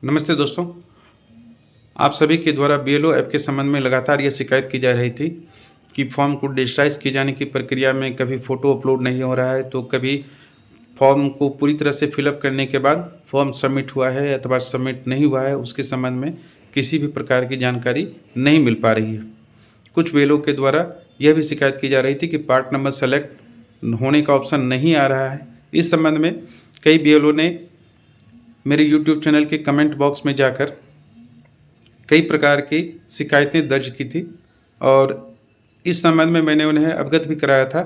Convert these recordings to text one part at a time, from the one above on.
नमस्ते दोस्तों। आप सभी के द्वारा बीएलओ ऐप के संबंध में लगातार ये शिकायत की जा रही थी कि फॉर्म को डिजिटाइज किए जाने की प्रक्रिया में कभी फ़ोटो अपलोड नहीं हो रहा है, तो कभी फॉर्म को पूरी तरह से फिलअप करने के बाद फॉर्म सबमिट हुआ है अथवा सबमिट नहीं हुआ है, उसके संबंध में किसी भी प्रकार की जानकारी नहीं मिल पा रही है। कुछ बीएलओ के द्वारा यह भी शिकायत की जा रही थी कि पार्ट नंबर सेलेक्ट होने का ऑप्शन नहीं आ रहा है। इस संबंध में कई बीएलओ ने मेरे यूट्यूब चैनल के कमेंट बॉक्स में जाकर कई प्रकार की शिकायतें दर्ज की थी और इस संबंध में मैंने उन्हें अवगत भी कराया था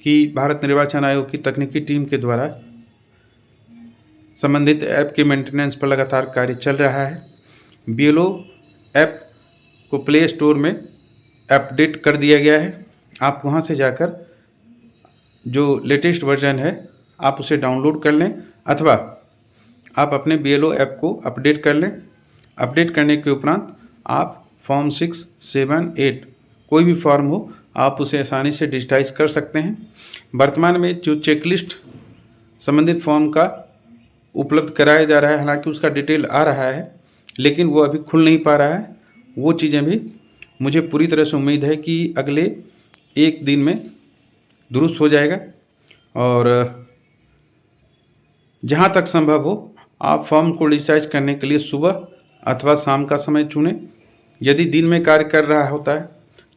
कि भारत निर्वाचन आयोग की तकनीकी टीम के द्वारा संबंधित ऐप के मेंटेनेंस पर लगातार कार्य चल रहा है। बीएलओ ऐप को प्ले स्टोर में अपडेट कर दिया गया है। आप वहां से जाकर जो लेटेस्ट वर्जन है आप उसे डाउनलोड कर लें अथवा आप अपने बीएलओ ऐप को अपडेट कर लें। अपडेट करने के उपरांत आप फॉर्म 6, 7, 8 कोई भी फॉर्म हो आप उसे आसानी से डिजिटाइज कर सकते हैं। वर्तमान में जो चेकलिस्ट संबंधित फॉर्म का उपलब्ध कराया जा रहा है, हालांकि उसका डिटेल आ रहा है लेकिन वो अभी खुल नहीं पा रहा है। वो चीज़ें भी मुझे पूरी तरह से उम्मीद है कि अगले एक दिन में दुरुस्त हो जाएगा और जहाँ तक संभव हो आप फॉर्म को डिजिटाइज करने के लिए सुबह अथवा शाम का समय चुनें। यदि दिन में कार्य कर रहा होता है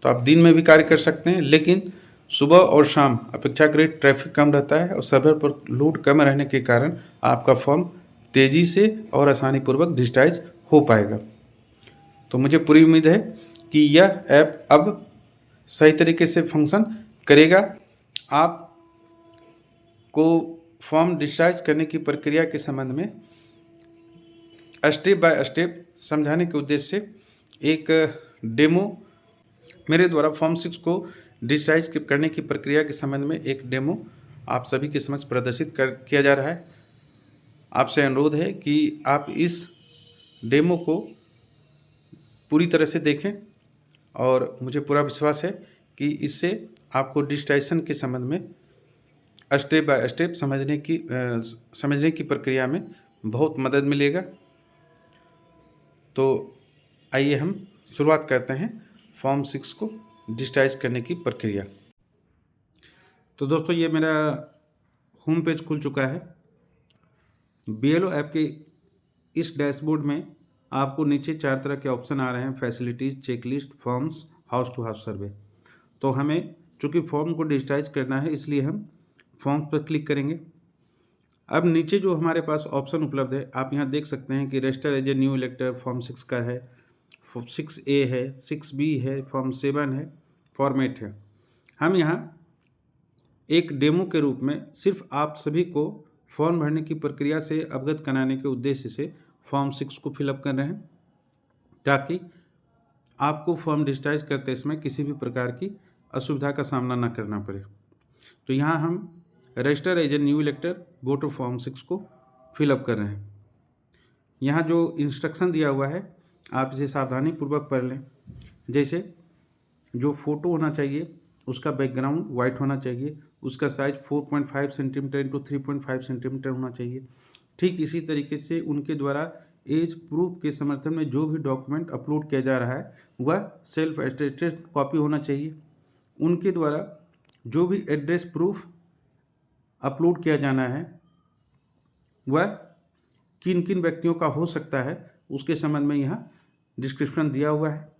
तो आप दिन में भी कार्य कर सकते हैं, लेकिन सुबह और शाम अपेक्षाकृत ट्रैफिक कम रहता है और सर्वर पर लोड कम रहने के कारण आपका फॉर्म तेज़ी से और आसानीपूर्वक डिजिटाइज हो पाएगा। तो मुझे पूरी उम्मीद है कि यह ऐप अब सही तरीके से फंक्शन करेगा। आप को फॉर्म डिजिटाइज करने की प्रक्रिया के संबंध में स्टेप बाय स्टेप समझाने के उद्देश्य से एक डेमो मेरे द्वारा फॉर्म 6 को डिजिटाइज करने की प्रक्रिया के संबंध में एक डेमो आप सभी के समक्ष प्रदर्शित किया जा रहा है। आपसे अनुरोध है कि आप इस डेमो को पूरी तरह से देखें और मुझे पूरा विश्वास है कि इससे आपको डिजिटाइजेशन के संबंध में स्टेप बाय स्टेप समझने की प्रक्रिया में बहुत मदद मिलेगा। तो आइए हम शुरुआत करते हैं फॉर्म 6 को डिजिटाइज करने की प्रक्रिया। तो दोस्तों ये मेरा होम पेज खुल चुका है। बीएलओ ऐप के इस डैशबोर्ड में आपको नीचे 4 तरह के ऑप्शन आ रहे हैं: facilities, checklist, forms, house to house survey. तो हमें चूँकि फॉर्म को डिजिटाइज करना है इसलिए हम फॉर्म्स पर क्लिक करेंगे। अब नीचे जो हमारे पास ऑप्शन उपलब्ध है आप यहाँ देख सकते हैं कि register as a new elector form 6 का है, 6A है, 6B है, फॉर्म 7 है, फॉर्म 8 है। हम यहाँ एक डेमो के रूप में सिर्फ आप सभी को फॉर्म भरने की प्रक्रिया से अवगत कराने के उद्देश्य से फॉर्म 6 को फिलअप कर रहे हैं, ताकि आपको फॉर्म डिजिटाइज करते समय किसी भी प्रकार की असुविधा का सामना न करना पड़े। तो यहाँ हम register as a new elector voter form 6 को फिलअप कर रहे हैं। यहाँ जो इंस्ट्रक्शन दिया हुआ है आप इसे सावधानीपूर्वक पढ़ लें। जैसे जो फ़ोटो होना चाहिए उसका बैकग्राउंड वाइट होना चाहिए, उसका साइज 4.5 सेंटीमीटर इंटू 3.5 सेंटीमीटर होना चाहिए। ठीक इसी तरीके से उनके द्वारा एज प्रूफ के समर्थन में जो भी डॉक्यूमेंट अपलोड किया जा रहा है वह सेल्फ अटेस्टेड कॉपी होना चाहिए। उनके द्वारा जो भी एड्रेस प्रूफ अपलोड किया जाना है वह किन किन व्यक्तियों का हो सकता है उसके संबंध में यहाँ डिस्क्रिप्शन दिया हुआ है।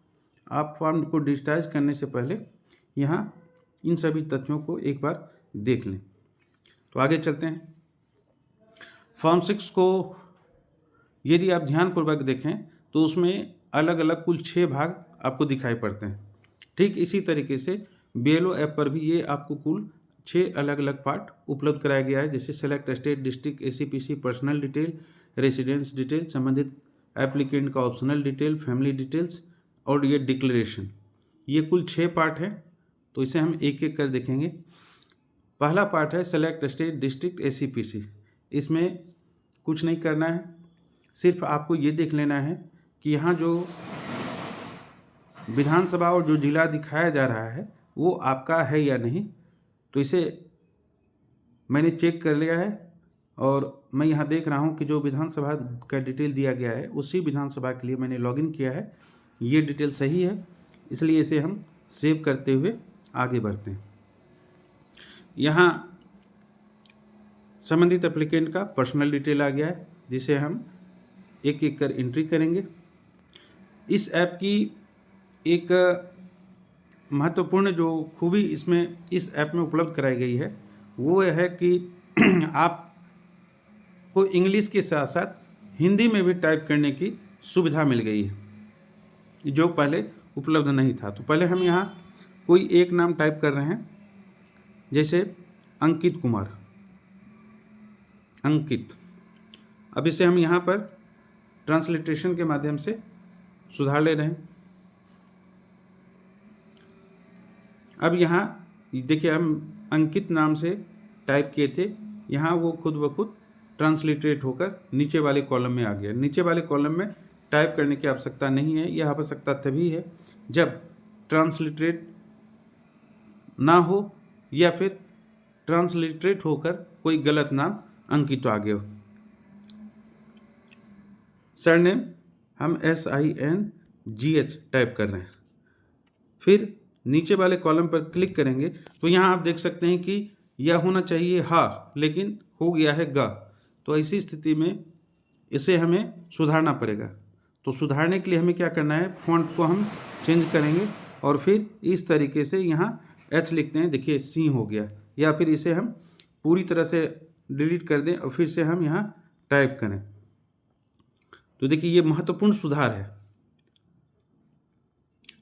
आप फॉर्म को डिजिटाइज करने से पहले यहाँ इन सभी तथ्यों को एक बार देख लें। तो आगे चलते हैं। फॉर्म 6 को यदि आप ध्यानपूर्वक देखें तो उसमें अलग अलग कुल 6 भाग आपको दिखाई पड़ते हैं। ठीक इसी तरीके से बीएलओ ऐप पर भी ये आपको कुल 6 अलग अलग पार्ट उपलब्ध कराया गया है, जैसे select state, district, ACPC, personal detail, residence detail, संबंधित एप्लीकेंट का ऑप्शनल डिटेल, फैमिली डिटेल्स और ये डिक्लेरेशन। ये कुल 6 पार्ट है, तो इसे हम एक एक कर देखेंगे। पहला पार्ट है सेलेक्ट स्टेट, डिस्ट्रिक्ट, एसीपीसी। इसमें कुछ नहीं करना है, सिर्फ आपको ये देख लेना है कि यहाँ जो विधानसभा और जो जिला दिखाया जा रहा है वो आपका है या नहीं। तो इसे मैंने चेक कर लिया है और मैं यहाँ देख रहा हूँ कि जो विधानसभा का डिटेल दिया गया है उसी विधानसभा के लिए मैंने लॉगिन किया है, ये डिटेल सही है, इसलिए इसे हम सेव करते हुए आगे बढ़ते हैं। यहाँ संबंधित एप्लीकेंट का पर्सनल डिटेल आ गया है, जिसे हम एक एक कर एंट्री करेंगे। इस ऐप की एक महत्वपूर्ण जो खूबी इस ऐप में उपलब्ध कराई गई है वो है कि आपको इंग्लिश के साथ साथ हिंदी में भी टाइप करने की सुविधा मिल गई है, जो पहले उपलब्ध नहीं था। तो पहले हम यहाँ कोई एक नाम टाइप कर रहे हैं, जैसे अंकित कुमार, अंकित। अब इसे हम यहाँ पर ट्रांसलिट्रेशन के माध्यम से सुधार ले रहे हैं। अब यहाँ देखिए, हम अंकित नाम से टाइप किए थे, यहाँ वो खुद ब खुद ट्रांसलिट्रेट होकर नीचे वाले कॉलम में आ गया। नीचे वाले कॉलम में टाइप करने की आवश्यकता नहीं है। यह आवश्यकता तभी है जब ट्रांसलिट्रेट ना हो या फिर ट्रांसलिट्रेट होकर कोई गलत नाम अंकित आ गया हो। सरनेम हम SINGH टाइप कर रहे हैं। फिर नीचे वाले कॉलम पर क्लिक करेंगे तो यहाँ आप देख सकते हैं कि यह होना चाहिए हा, लेकिन हो गया है गा। तो ऐसी स्थिति में इसे हमें सुधारना पड़ेगा। तो सुधारने के लिए हमें क्या करना है, फॉन्ट को हम चेंज करेंगे और फिर इस तरीके से यहाँ H लिखते हैं, देखिए सी हो गया। या फिर इसे हम पूरी तरह से डिलीट कर दें और फिर से हम यहाँ टाइप करें। तो देखिए ये महत्वपूर्ण सुधार है।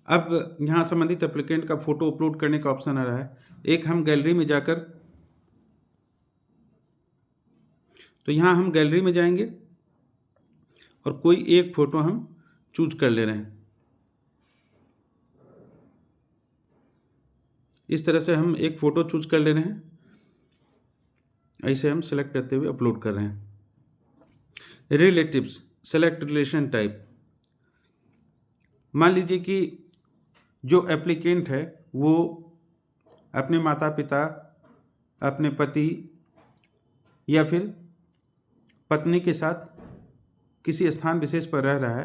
अब यहाँ संबंधित एप्लीकेंट का फोटो अपलोड करने का ऑप्शन आ रहा है। एक हम गैलरी में जाकर, तो यहाँ हम गैलरी में जाएंगे और कोई एक फ़ोटो हम चूज कर ले रहे हैं। इस तरह से हम एक फ़ोटो चूज कर ले रहे हैं, ऐसे हम सेलेक्ट करते हुए अपलोड कर रहे हैं। Relatives, select relation type. मान लीजिए कि जो एप्लीकेंट है वो अपने माता पिता, अपने पति या फिर पत्नी के साथ किसी स्थान विशेष पर रह रहा है,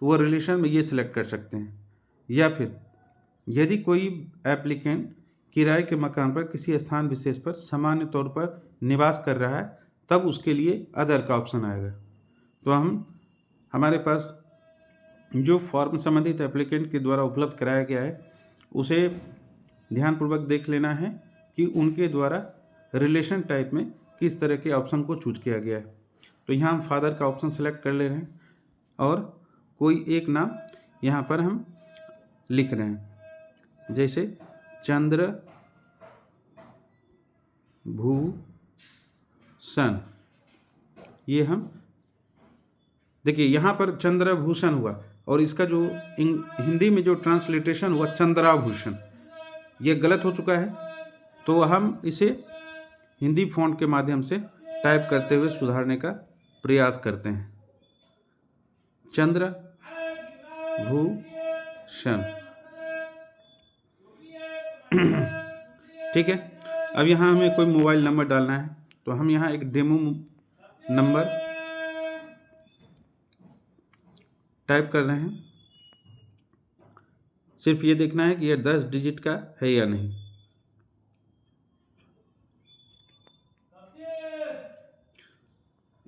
तो वो रिलेशन में ये सिलेक्ट कर सकते हैं। या फिर यदि कोई एप्लीकेंट किराए के मकान पर किसी स्थान विशेष पर सामान्य तौर पर निवास कर रहा है, तब उसके लिए अदर का ऑप्शन आएगा। तो हमारे पास जो फॉर्म संबंधित एप्लीकेंट के द्वारा उपलब्ध कराया गया है उसे ध्यानपूर्वक देख लेना है कि उनके द्वारा रिलेशन टाइप में किस तरह के ऑप्शन को चूज किया गया है। तो यहाँ हम फादर का ऑप्शन सेलेक्ट कर ले रहे हैं और कोई एक नाम यहाँ पर हम लिख रहे हैं, जैसे चंद्र भूषण। ये हम देखिए यहाँ पर चंद्रभूषण हुआ और इसका जो हिंदी में जो ट्रांसलिट्रेशन हुआ चंद्राभूषण, ये गलत हो चुका है। तो हम इसे हिंदी फॉन्ट के माध्यम से टाइप करते हुए सुधारने का प्रयास करते हैं। चंद्रभूषण, ठीक है। अब यहाँ हमें कोई मोबाइल नंबर डालना है, तो हम यहाँ एक डेमो नंबर टाइप कर रहे हैं। सिर्फ ये देखना है कि यह 10 डिजिट का है या नहीं।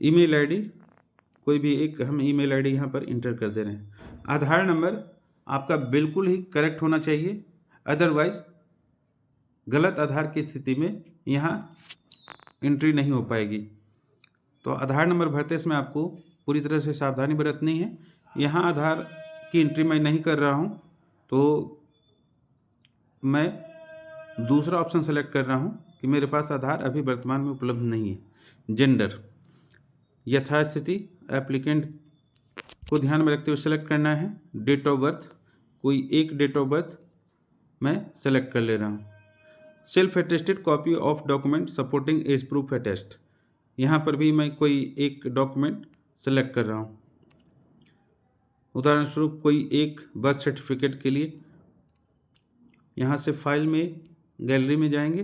ईमेल आईडी, कोई भी एक हम ईमेल आईडी यहाँ पर इंटर कर दे रहे हैं। आधार नंबर आपका बिल्कुल ही करेक्ट होना चाहिए, अदरवाइज गलत आधार की स्थिति में यहाँ एंट्री नहीं हो पाएगी। तो आधार नंबर भरते समय आपको पूरी तरह से सावधानी बरतनी है। यहाँ आधार की एंट्री मैं नहीं कर रहा हूँ, तो मैं दूसरा ऑप्शन सेलेक्ट कर रहा हूँ कि मेरे पास आधार अभी वर्तमान में उपलब्ध नहीं है। जेंडर, यथास्थिति एप्लीकेंट को ध्यान में रखते हुए सेलेक्ट करना है। डेट ऑफ बर्थ, कोई एक डेट ऑफ बर्थ मैं सेलेक्ट कर ले रहा हूँ। Self attested copy of document supporting age proof attest, यहाँ पर भी मैं कोई एक डॉक्यूमेंट सेलेक्ट कर रहा हूँ। उदाहरण स्वरूप कोई एक बर्थ सर्टिफिकेट के लिए यहाँ से फाइल में गैलरी में जाएंगे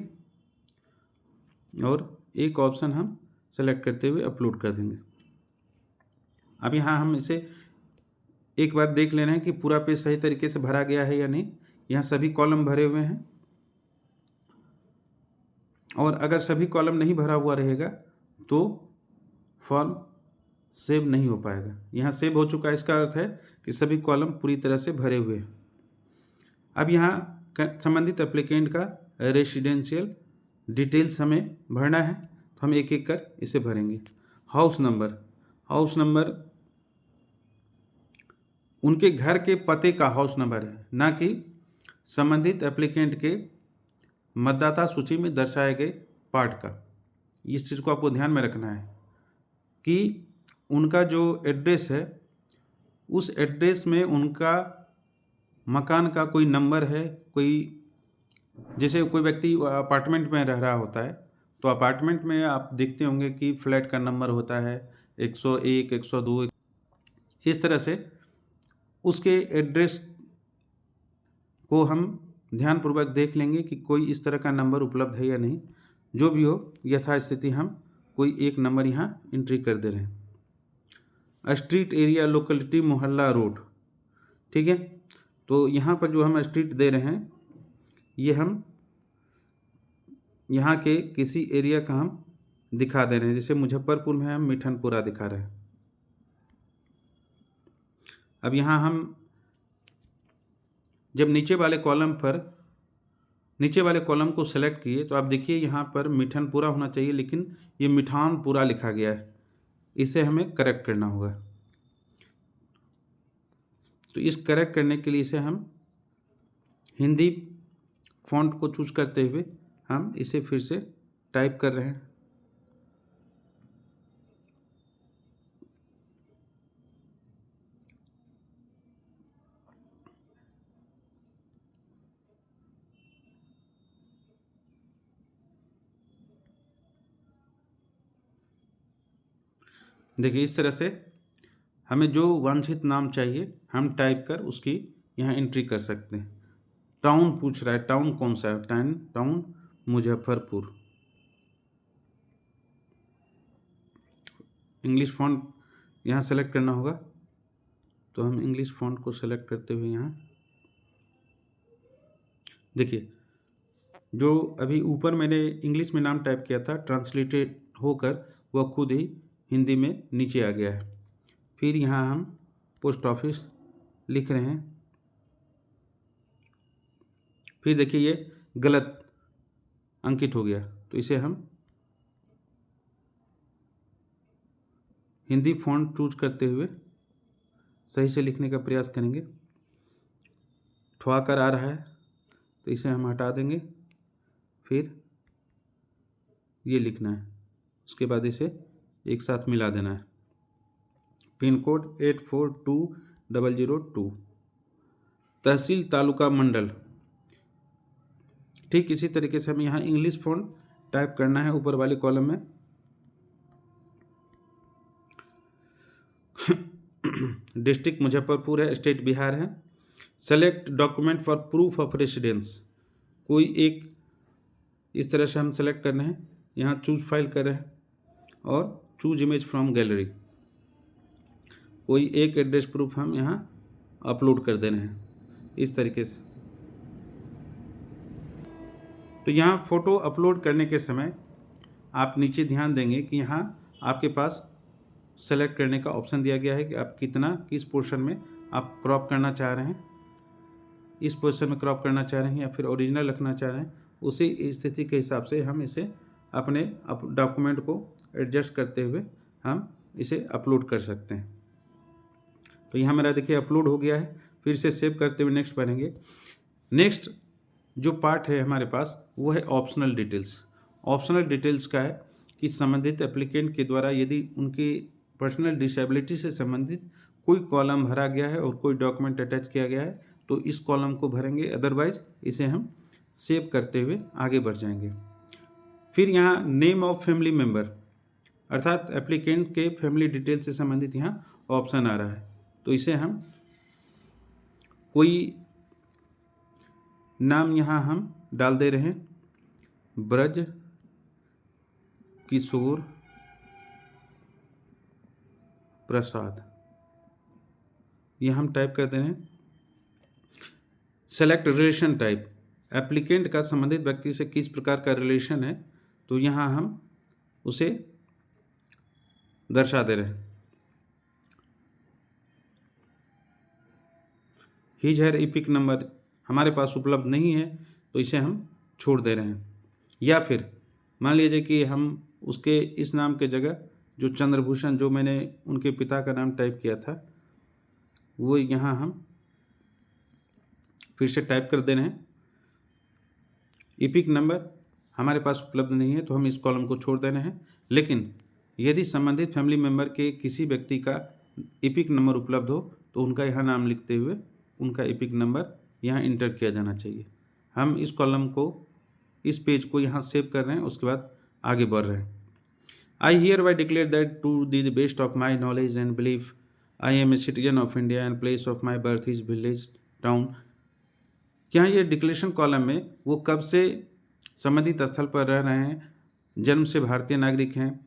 और एक ऑप्शन हम सेलेक्ट करते हुए अपलोड कर देंगे। अब यहाँ हम इसे एक बार देख लेना है कि पूरा पेज सही तरीके से भरा गया है या नहीं। यहाँ सभी कॉलम भरे हुए हैं, और अगर सभी कॉलम नहीं भरा हुआ रहेगा तो फॉर्म सेव नहीं हो पाएगा। यहाँ सेव हो चुका है, इसका अर्थ है कि सभी कॉलम पूरी तरह से भरे हुए हैं। अब यहाँ संबंधित एप्लीकेंट का रेसिडेंशियल डिटेल्स हमें भरना है, तो हम एक एक कर इसे भरेंगे। हाउस नंबर उनके घर के पते का हाउस नंबर है, ना कि संबंधित एप्लीकेंट के मतदाता सूची में दर्शाए गए पार्ट का। इस चीज़ को आपको ध्यान में रखना है कि उनका जो एड्रेस है, उस एड्रेस में उनका मकान का कोई नंबर है। कोई जैसे कोई व्यक्ति अपार्टमेंट में रह रहा होता है, तो अपार्टमेंट में आप देखते होंगे कि फ्लैट का नंबर होता है 101, 102। इस तरह से उसके एड्रेस को हम ध्यानपूर्वक देख लेंगे कि कोई इस तरह का नंबर उपलब्ध है या नहीं। जो भी हो, यथास्थिति हम कोई एक नंबर यहाँ एंट्री कर दे रहे हैं। स्ट्रीट एरिया, लोकेलिटी, मोहल्ला, रोड, ठीक है। तो यहाँ पर जो हम स्ट्रीट दे रहे हैं, ये हम यहाँ के किसी एरिया का हम दिखा दे रहे हैं। जैसे मुजफ्फरपुर में हम मिठनपुरा दिखा रहे हैं। अब यहाँ हम जब नीचे वाले कॉलम को सेलेक्ट किए, तो आप देखिए यहाँ पर मिठनपुरा होना चाहिए, लेकिन ये मिठानपुरा लिखा गया है। इसे हमें करेक्ट करना होगा। तो इस करेक्ट करने के लिए इसे हम हिंदी फॉन्ट को चूज करते हुए हम इसे फिर से टाइप कर रहे हैं। देखिए, इस तरह से हमें जो वांछित नाम चाहिए हम टाइप कर उसकी यहाँ एंट्री कर सकते हैं। टाउन पूछ रहा है, टाउन कौन सा है? टाउन मुजफ्फरपुर। इंग्लिश फॉन्ट यहाँ सेलेक्ट करना होगा, तो हम इंग्लिश फॉन्ट को सेलेक्ट करते हुए यहाँ देखिए, जो अभी ऊपर मैंने इंग्लिश में नाम टाइप किया था, ट्रांसलेटेड होकर वह खुद ही हिंदी में नीचे आ गया है। फिर यहाँ हम पोस्ट ऑफिस लिख रहे हैं। फिर देखिए, ये गलत अंकित हो गया, तो इसे हम हिंदी फॉन्ट चूज करते हुए सही से लिखने का प्रयास करेंगे। ठुआकर आ रहा है, तो इसे हम हटा देंगे। फिर ये लिखना है, उसके बाद इसे एक साथ मिला देना है। पिन कोड 842002, तहसील, तालुका, मंडल। ठीक इसी तरीके से हमें यहाँ इंग्लिश फॉन्ट टाइप करना है ऊपर वाले कॉलम में। डिस्ट्रिक्ट मुजफ्फरपुर है, स्टेट बिहार है। Select document for proof of residence, कोई एक इस तरह से हम सेलेक्ट कर रहे हैं। यहाँ चूज फाइल कर रहे हैं और चूज इमेज फ्रॉम गैलरी, कोई एक एड्रेस प्रूफ हम यहाँ अपलोड कर दे रहे हैं इस तरीके से। तो यहाँ फ़ोटो अपलोड करने के समय आप नीचे ध्यान देंगे कि यहाँ आपके पास सेलेक्ट करने का ऑप्शन दिया गया है कि आप किस पोर्शन में आप क्रॉप करना चाह रहे हैं। इस पोर्शन में क्रॉप करना चाह रहे हैं या फिर ओरिजिनल रखना चाह रहे हैं, उसी स्थिति के हिसाब से हम इसे अपने डॉक्यूमेंट को एडजस्ट करते हुए हम इसे अपलोड कर सकते हैं। तो यहाँ मेरा देखिए अपलोड हो गया है। फिर से सेव करते हुए नेक्स्ट भरेंगे। नेक्स्ट जो पार्ट है हमारे पास वो है ऑप्शनल डिटेल्स। ऑप्शनल डिटेल्स का है कि संबंधित एप्लीकेंट के द्वारा यदि उनकी पर्सनल डिसेबिलिटी से संबंधित कोई कॉलम भरा गया है और कोई डॉक्यूमेंट अटैच किया गया है तो इस कॉलम को भरेंगे, अदरवाइज इसे हम सेव करते हुए आगे बढ़ जाएंगे। फिर यहाँ नेम ऑफ फैमिली मेम्बर, अर्थात एप्लीकेंट के फैमिली डिटेल से संबंधित यहाँ ऑप्शन आ रहा है, तो इसे हम कोई नाम यहाँ हम डाल दे रहे हैं, ब्रज किशोर प्रसाद, यह हम टाइप कर दे रहे हैं। सेलेक्ट रिलेशन टाइप, एप्लीकेंट का संबंधित व्यक्ति से किस प्रकार का रिलेशन है, तो यहाँ हम उसे दर्शा दे रहे हैं। हिज हर इपिक नंबर हमारे पास उपलब्ध नहीं है, तो इसे हम छोड़ दे रहे हैं। या फिर मान लीजिए कि हम उसके इस नाम के जगह जो चंद्रभूषण, जो मैंने उनके पिता का नाम टाइप किया था, वो यहाँ हम फिर से टाइप कर दे रहे हैं। इपिक नंबर हमारे पास उपलब्ध नहीं है, तो हम इस कॉलम को छोड़ दे रहे हैं। लेकिन यदि संबंधित फैमिली मेम्बर के किसी व्यक्ति का इपिक नंबर उपलब्ध हो, तो उनका यहाँ नाम लिखते हुए उनका इपिक नंबर यहाँ इंटर किया जाना चाहिए। हम इस कॉलम को, इस पेज को यहाँ सेव कर रहे हैं, उसके बाद आगे बढ़ रहे हैं। I hereby declare that to the best of my knowledge and belief I am a citizen of India and place of my birth is village town. क्या ये डिक्लेरेशन कॉलम में वो कब से संबंधित स्थल पर रह रहे हैं, जन्म से भारतीय नागरिक हैं,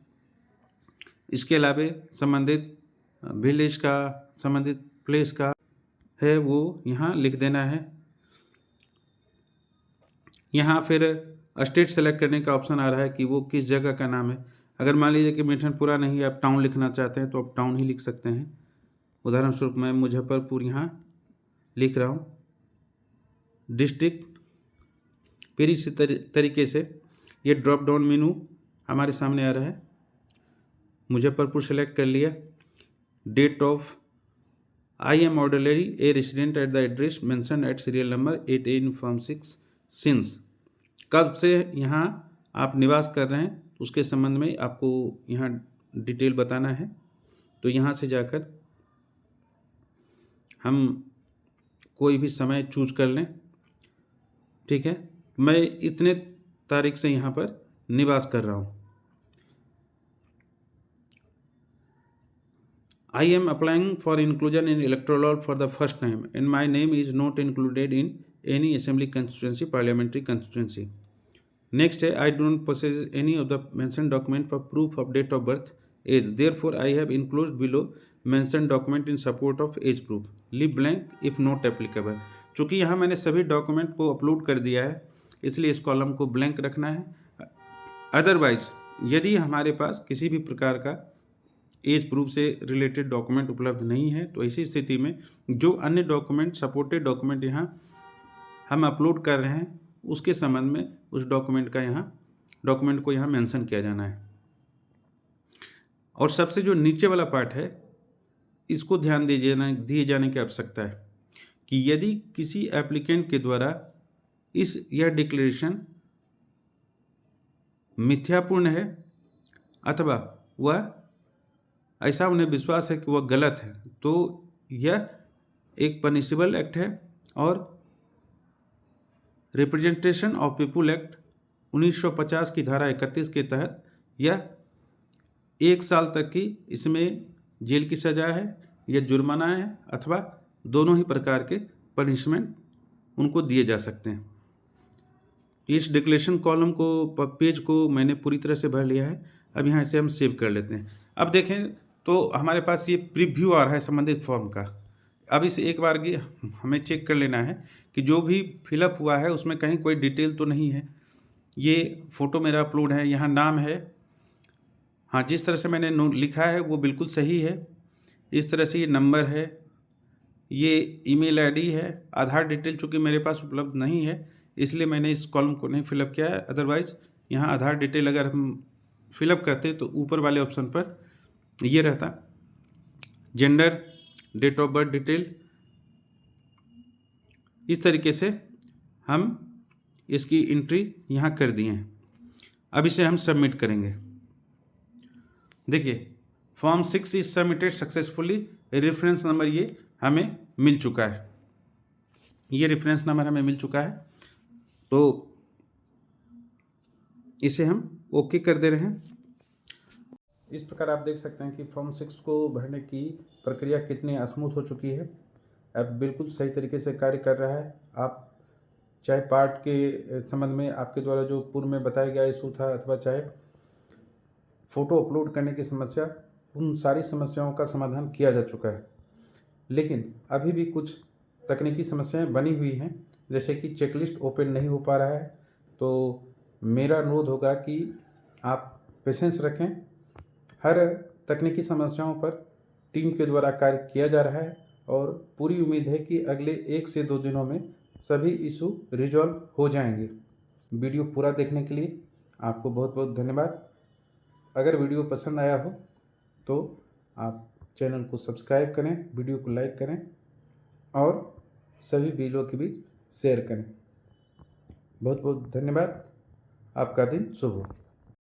इसके अलावा संबंधित विलेज का, संबंधित प्लेस का है, वो यहाँ लिख देना है। यहाँ फिर स्टेट सेलेक्ट करने का ऑप्शन आ रहा है कि वो किस जगह का नाम है। अगर मान लीजिए कि मिठनपुरा नहीं, आप टाउन लिखना चाहते हैं, तो आप टाउन ही लिख सकते हैं। उदाहरण स्वरूप मैं मुजफ्फरपुर यहाँ लिख रहा हूँ, डिस्ट्रिक्ट। फिर इसी तरीके से ये ड्रॉप डाउन मेनू हमारे सामने आ रहा है। मुजफ्फरपुर सेलेक्ट कर लिया। Date of I am ordinary a resident at the address mention at serial number 8A in form 6 since. कब से यहाँ आप निवास कर रहे हैं, उसके संबंध में आपको यहाँ डिटेल बताना है। तो यहाँ से जाकर हम कोई भी समय चूज कर लें। ठीक है, मैं इतने तारीख से यहाँ पर निवास कर रहा हूँ। I am applying for inclusion in electoral roll for the first time and my name is not included in any assembly constituency, parliamentary constituency. Next, I do not possess any of the mentioned document for proof of date of birth, age. Therefore, I have enclosed below mentioned document in support of age proof. Leave blank if not applicable. चूँकि यहाँ मैंने सभी document को upload कर दिया है, इसलिए इस कॉलम को ब्लैंक रखना है। अदरवाइज यदि हमारे पास किसी भी प्रकार का एज प्रूफ से रिलेटेड डॉक्यूमेंट उपलब्ध नहीं है, तो ऐसी स्थिति में जो अन्य डॉक्यूमेंट, सपोर्टेड डॉक्यूमेंट यहाँ हम अपलोड कर रहे हैं, उसके संबंध में उस डॉक्यूमेंट को यहाँ मेंशन किया जाना है। और सबसे जो नीचे वाला पार्ट है, इसको ध्यान दिए जाने की आवश्यकता है कि यदि किसी एप्लीकेंट के द्वारा यह डिक्लेरेशन मिथ्यापूर्ण है अथवा वह ऐसा उन्हें विश्वास है कि वह गलत है, तो यह एक पनिशेबल एक्ट है। और रिप्रेजेंटेशन ऑफ पीपुल एक्ट 1950 की धारा 31 के तहत यह 1 साल तक की इसमें जेल की सज़ा है या जुर्माना है, अथवा दोनों ही प्रकार के पनिशमेंट उनको दिए जा सकते हैं। इस डिक्लेरेशन कॉलम को, पेज को मैंने पूरी तरह से भर लिया है। अब यहाँ इसे हम सेव कर लेते हैं। अब देखें तो हमारे पास ये प्रीव्यू आ रहा है संबंधित फॉर्म का। अब इसे एक बार हमें चेक कर लेना है कि जो भी फिलअप हुआ है उसमें कहीं कोई डिटेल तो नहीं है। ये फ़ोटो मेरा अपलोड है, यहाँ नाम है, हाँ जिस तरह से मैंने लिखा है वो बिल्कुल सही है। इस तरह से ये नंबर है, ये ईमेल आईडी है। आधार डिटेल चूँकि मेरे पास उपलब्ध नहीं है, इसलिए मैंने इस कॉलम को नहीं फिलअप किया है। अदरवाइज़ यहाँ आधार डिटेल अगर हम फिलअप करते तो ऊपर वाले ऑप्शन पर ये रहता, gender, date of birth detail. इस तरीके से हम इसकी एंट्री यहाँ कर दिए हैं। अब इसे हम सबमिट करेंगे। देखिए, form 6 is submitted successfully. Reference number ये हमें मिल चुका है, ये रेफरेंस नंबर हमें मिल चुका है, तो इसे हम ओके कर दे रहे हैं। इस प्रकार आप देख सकते हैं कि फॉर्म 6 को भरने की प्रक्रिया कितनी स्मूथ हो चुकी है। अब बिल्कुल सही तरीके से कार्य कर रहा है। आप चाहे पार्ट के संबंध में आपके द्वारा जो पूर्व में बताया गया इशू था, अथवा चाहे फ़ोटो अपलोड करने की समस्या, उन सारी समस्याओं का समाधान किया जा चुका है, लेकिन अभी भी कुछ तकनीकी समस्याएं बनी हुई हैं, जैसे कि चेकलिस्ट ओपन नहीं हो पा रहा है। तो मेरा अनुरोध होगा कि आप पेशेंस रखें। हर तकनीकी समस्याओं पर टीम के द्वारा कार्य किया जा रहा है और पूरी उम्मीद है कि अगले 1 से 2 दिनों में सभी इशू रिजॉल्व हो जाएंगे। वीडियो पूरा देखने के लिए आपको बहुत बहुत धन्यवाद। अगर वीडियो पसंद आया हो तो आप चैनल को सब्सक्राइब करें, वीडियो को लाइक करें और सभी वीडियो के बीच शेयर करें। बहुत बहुत धन्यवाद। आपका दिन शुभ हो।